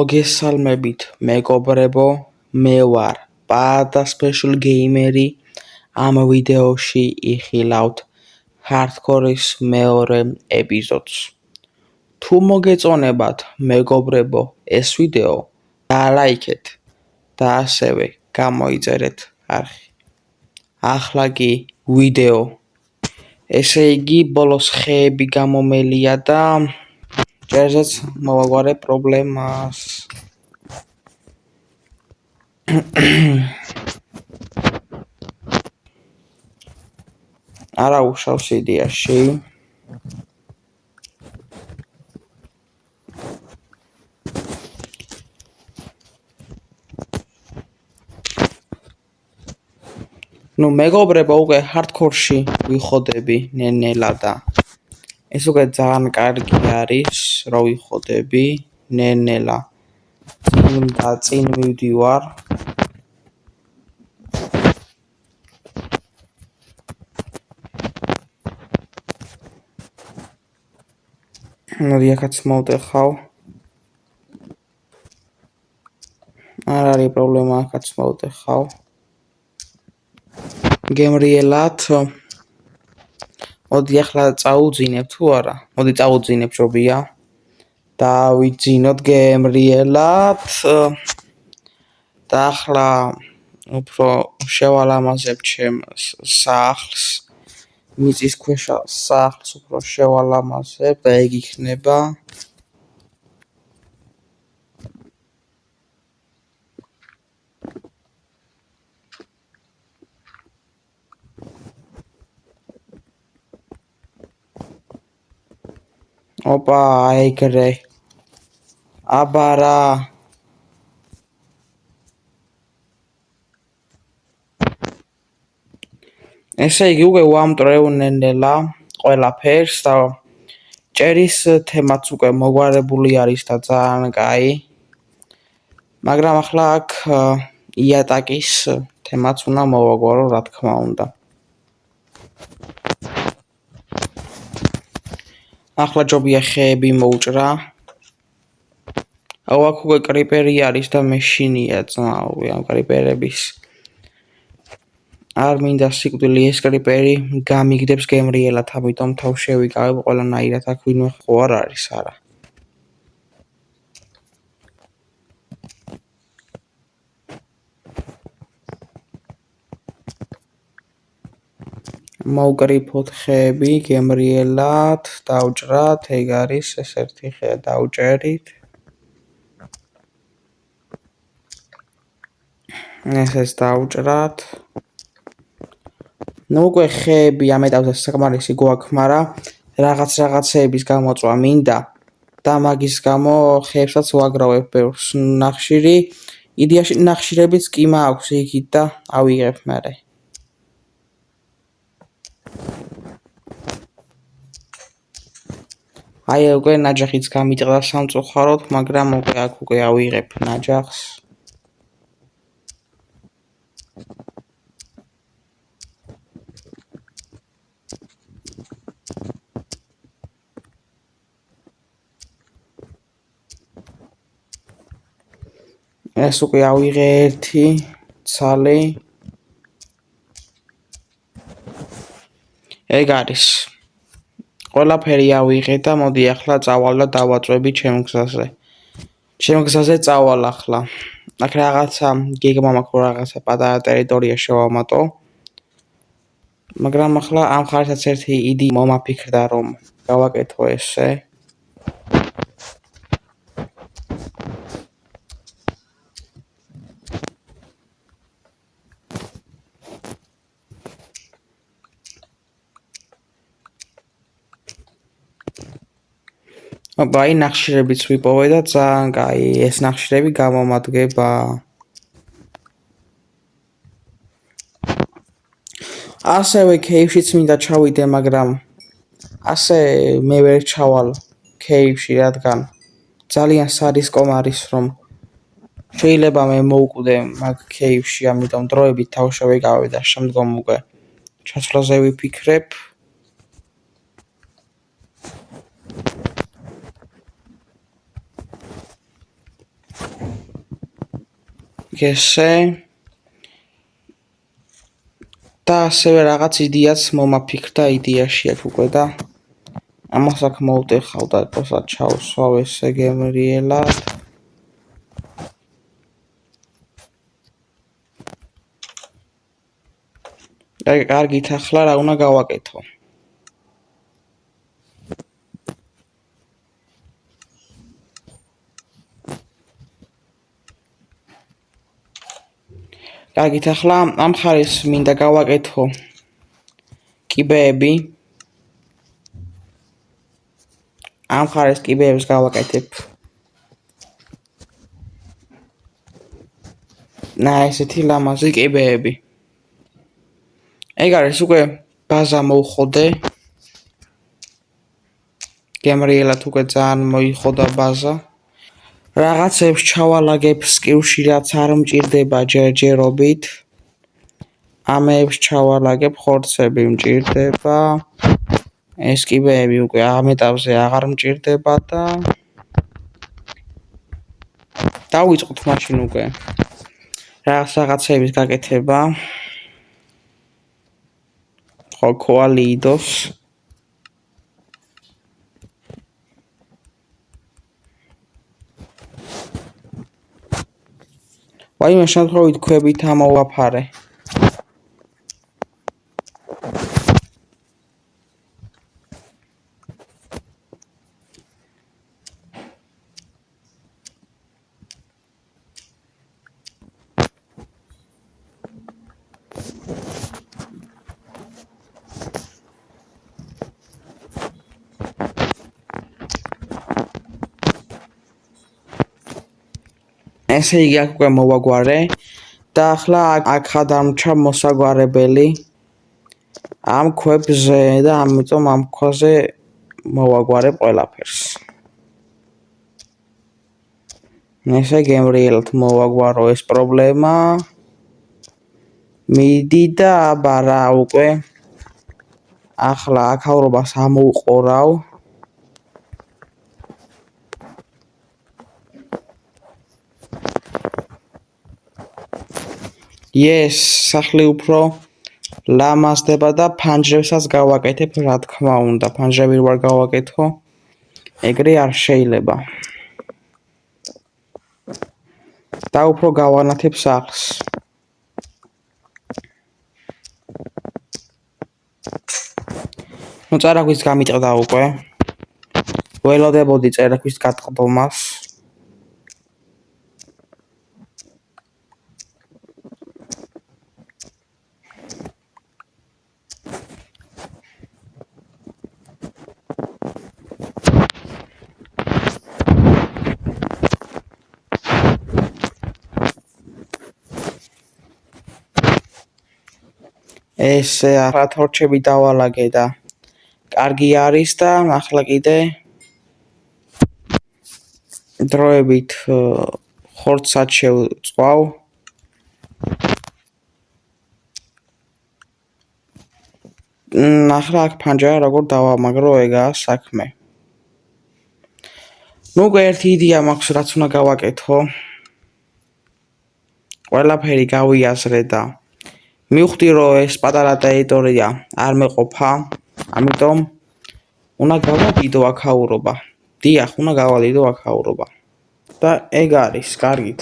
მოგესალმებით მეგობრებო, მე ვარ პაადა სპეშალ გეიმერი. ამ ვიდეოში იხილავთ ჰარდკორის მეორე ეპიზოდს. თუ მოგეწონებათ მეგობრებო ეს ვიდეო, დალაიქეთ და ასევე გამოიწერეთ არხი. ახლა კი ვიდეო. ესე იგი ბოლოს ხეები გამომელია და ჭერზეც მოვაგვარე პრობლემას. არა უშავს იდეაში. ნუ მეგობრებო, უკვე ჰარდკორში ვიხოდები ნენელა და ეს უკვე ძალიან კარგი არის, რომ ვიხოდები ნენელა. წინ მივდივარ. მოდი აქაც მოვტეხავ. არ არის პრობლემა, აქაც მოვტეხავ. გემრიელად. მოდი ახლა წაუძინებ თუ არა? მოდი წაუძინებ ჯობია. დავიძინოთ გემრიელად. და ახლა უფრო შევალამაზებ ჩემ სახლს. მიწისქვეშა სახლს უფრო შევალამაზებ და ეგ იქნება ოპა ეგრე. აბარა. ესე იგი უკვე ვამტრევ ნენელა ყველაფერს და ჭერის თემაც უკვე მოგვარებული არის და ძალიან კაი. მაგრამ ახლა აქ იატაკის თემაც უნდა მოვაგვარო, რა თქმა უნდა. ახლა ჯობია ხეები მოვჭრა. აუ აქ უკვე კრიპერი არის და მეშინია ძმაური ამ კრიპერების. არ მინდა სიკვდილი ეს კრიპერი გამიგდებს გემრიელად, ამიტომ თავ შევიკავებ ყველანაირად, აქ ვინმე ხო არ არის, არა. მოვკრიფოთ ხეები გემრიელად, დავჭრათ, ეგ არის ეს ერთი ხე დავჭერით. ეს დავჭრათ. ნუ უკვე ხეები ამ ეტაპზე საკმარისი გვაქვს, მაგრამ რაღაცეების გამოწვა მინდა და მაგის გამო ხეებსაც ვაგროვებ ბევრს. ნახშირი, იდეაში ნახშირებიც კი მაქვს იქით და ავიღებ მერე. აი უკვე ნაჯახიც გამიტყდა სამწუხაროდ, მაგრამ აქ უკვე ავიღებ ნაჯახს. ეს უკვე ავიღე ერთი ცალი. ეგ არის. ყველაფერი ავიღე და მოდი ახლა წავალ და დავაწვევი ჩემ გზაზე. ჩემ გზაზე წავალ ახლა. აქ რაღაცა გეგმა მაქვს, რაღაცა პატარა ტერიტორია შევამატო. მაგრამ ახლა ამ ხარისაც ერთი იდეა მომაფიქრდა, რომ გავაკეთო ესე. აი ნახშირებიც ვიპოვე და ძალიან კაი, ეს ნახშირები გამომადგება. ასევე კეივშიც მინდა ჩავიდე, მაგრამ ასე მე ვერ ჩავალ კეივში, რადგან ძალიან სარისკო არის, რომ შეიძლება მე მოვკვდე მაგ კეივში, ამიტომ დროებით თავ შევეკავებ და შემდგომ უკვე ჩასვლაზე ვიფიქრებ. იქ ესე და ასევე რაღაც იდეაც მომაფიქრდა იდეაში აქ უკვე და ამას აქ მოვტეხავ და თოსაც ჩავსვავ ესე გემრიელად კარგით ახლა რა უნდა გავაკეთო კარგით ახლა ამ ხარეს მინდა გავაკეთო კიბეები ამ ხარეს კიბეებს გავაკეთებ ესეთი ლამაზი კიბეები ეგ არის უკვე ბაზა მოვხოდე გემრიელად უკვე ძალიან მოიხოდა ბაზა რაღაცებს ჩავალაგებ სკივში რაც არ მჭირდება ჯერჯერობით ამებს ჩავალაგებ ხორცები მჭირდება ეს კიბეები უკვე ამ ეტაპზე აღარ მჭირდება და დავიწყოთ მაშინ უკვე რაღაცების გაკეთება ხო კოალიიდოს ვაიმე შემთხვევით ქვებით ამოვაფარე ესე იგი აქ უკვე მოვაგვარე და ახლა აქ გადამრჩა მოსაგვარებელი ამ ქვებზე და ამიტომ ამ ქვაზე მოვაგვარებ ყველაფერს ესე გემრიელად მოვაგვარო ეს პრობლემა მიდი და აბა რა უკვე ახლა აქაურობას ამოვყორავ სახლი უფრო ლამაზდება და ფანჯრებსაც გავაკეთებ რა თქმა უნდა ფანჯრები ვარ გავაკეთო ეგრე არ შეიძლება და უფრო გავანათებ სახლს წერაქვის გამიტყდა უკვე ველოდებოდი წერაქვის გატყდომას ესე ახლა თორჩები დავალაგე და კარგი არის და ახლა კიდე დროებით ხორცსაც შევწვავ ახლა აქ ფანჯარა როგორ დავამაგრო ეგაა საქმე ნუ ერთი იდეა მაქვს რაც უნდა გავაკეთო ყველაფერი გავიაზრე და მივხვდი რომ ეს პატარა ტერიტორია არ მეყოფა ამიტომ უნდა გავადიდო აქაურობა დიახ უნდა გავადიდო აქაურობა და ეგ არის კარგით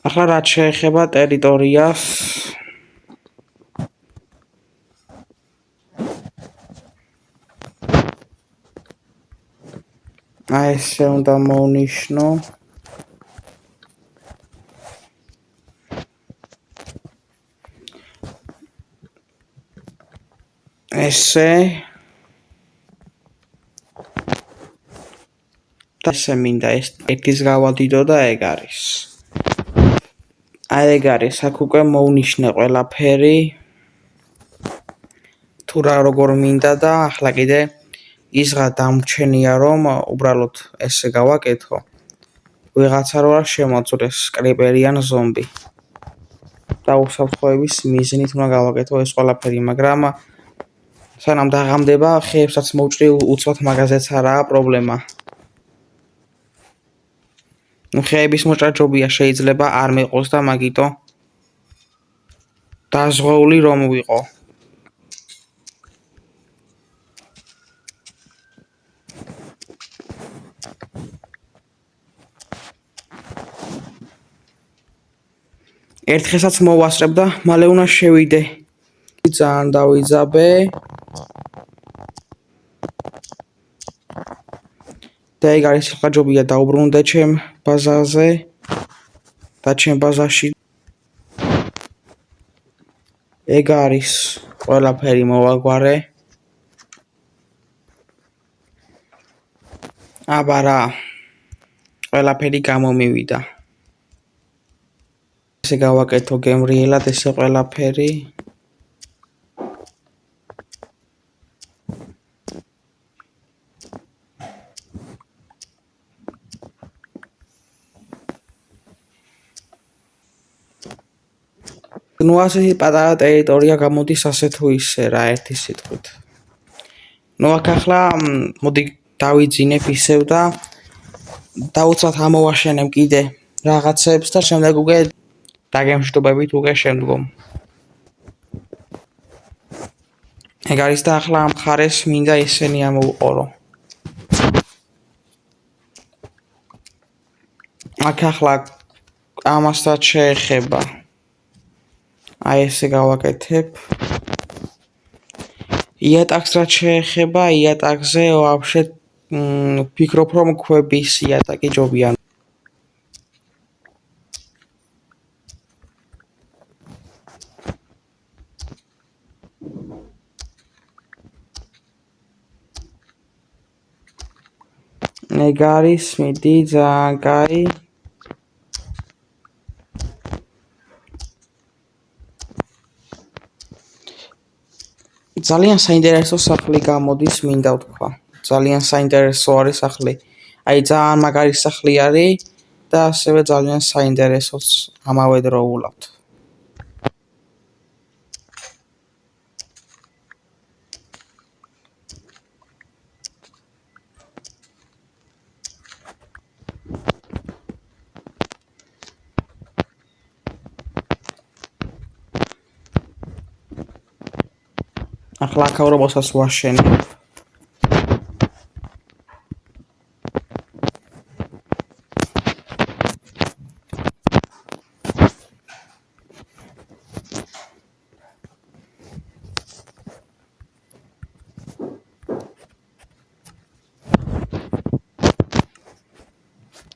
ახლა რაც შეეხება ტერიტორიას ესე უნდა მოვნიშნო ესე და ესე მინდა ეს ერთის გავადიდო და ეგ არის ეგ არის აქ უკვე მოვნიშნე ყველაფერი თუ რა როგორ მინდა და ახლა კიდე ისღა დამრჩენია რომ უბრალოდ ესე გავაკეთო ვიღაცა რო არ შემოწრეს კრიპერიან ზომბი და უსაფრთხოების მიზნით უნდა გავაკეთო ეს ყველაფერი მაგრამ სანამ დაღამდება ხეებსაც მოვჭრი უცბად მაგაზეც არაა პრობლემა ხეების მოჭაჭობია შეიძლება არ მეყოს და მაგიტო დაზღვეული რომ ვიყო. ერთხესაც მოვასწრებ და მალე უნდა შევიდე. ძალიან დავიძაბე. და ეგ არის ხაჯობია დაუბრუნდა ჩემ ბაზაზე და ჩემ ბაზაში ეგ არის ყველაფერი მოვაგვარე. აბა რა ყველაფერი გამომივიდა. ესე გავაკეთო გემრიელად ესე ყველაფერი. ნუ ასეთი პატარა ტერიტორია გამოდის ასე თუ ისე რა ერთი სიტყვით. ნუ აქ ახლა მოდი დავიძინებ ისევ და დაუცად ამოვაშენებ კიდე რაღაცებს და შემდეგ უკვე დაგემშვიდობებით უკვე შემდგომ. ეგ არის და ახლა ამ ხარეს მინდა ესენი ამოვყორო. აქ ახლა ამასაც შეეხება. აი ესე გავაკეთებ. იატაკს რაც შეეხება, იატაკზე ვაფშე ვფიქრობ რომ ქვების იატაკი ჯობია. ეგ არის მიდი ძალიან კაი. ძალიან საინტერესო სახლი გამოდის მინდა ვთქვა. ძალიან საინტერესო არის სახლი. აი ძალიან მაგარი სახლი არის და ასევე ძალიან საინტერესოც ამავე დროულად. ახლა აქაურობასაც ვაშენებ.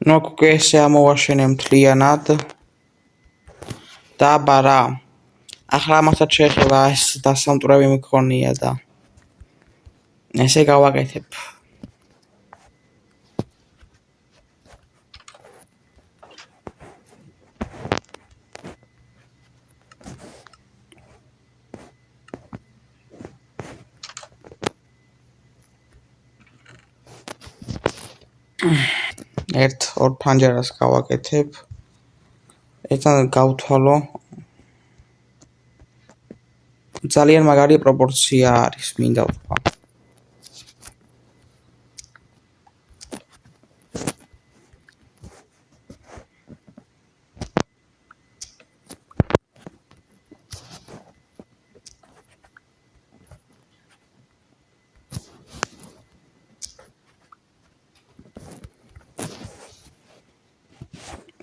ნუ უკვე ესე ამოვაშენე მთლიანად და აბა რა ახლა ამასაც შეეხება ეს დასამტვრევი მქონია და ესე გავაკეთებ. ერთ-ორ ფანჯარას გავაკეთებ. ერთად გავთვალო. ძალიან მაგარი პროპორცია არის, მინდა ვთქვა.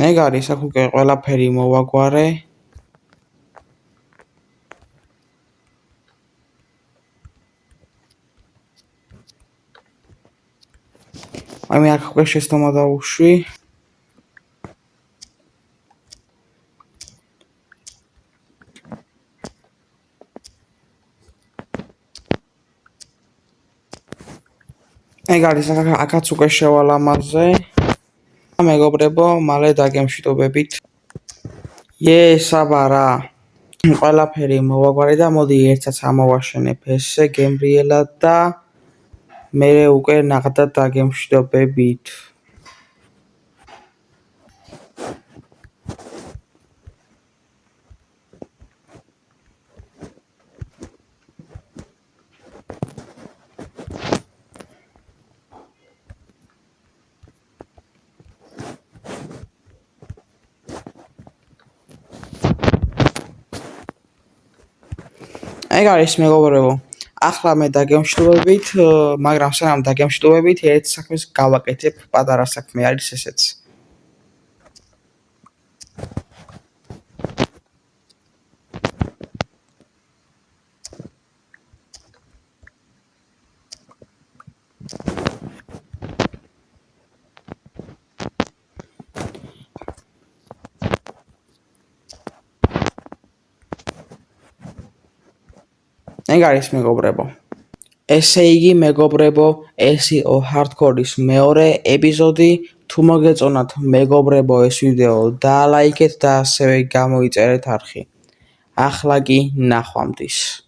ეგ არის აქ უკვე ყველაფერი მოვაგვარე. მე აქ უკვე შეცდომა დავუშვი. ეგ არის აქაც უკვე შევალამაზე. მეგობრებო, მალე დაგემშვიდობებით. აბა რა. ყველაფერი მოვაგვარე და მოდი ერთად ამოვაშენებ ესე გემრიელად და მე უკვე ნახდად დაგემშვიდობებით. ეგ არის მეგობრებო. ახლა მე დაგემშვიდობებით, მაგრამ სანამ დაგემშვიდობებით, ერთ საქმეს გავაკეთებ, პატარა საქმე არის ესეც. ეგ არის მეგობრებო. ესე იგი მეგობრებო, ეს იყო ჰარდკორის მეორე ეპიზოდი. თუ მოგეწონათ მეგობრებო ეს ვიდეო, დალაიქეთ და ასევე გამოიწერეთ არხი. ახლა კი ნახვამდის.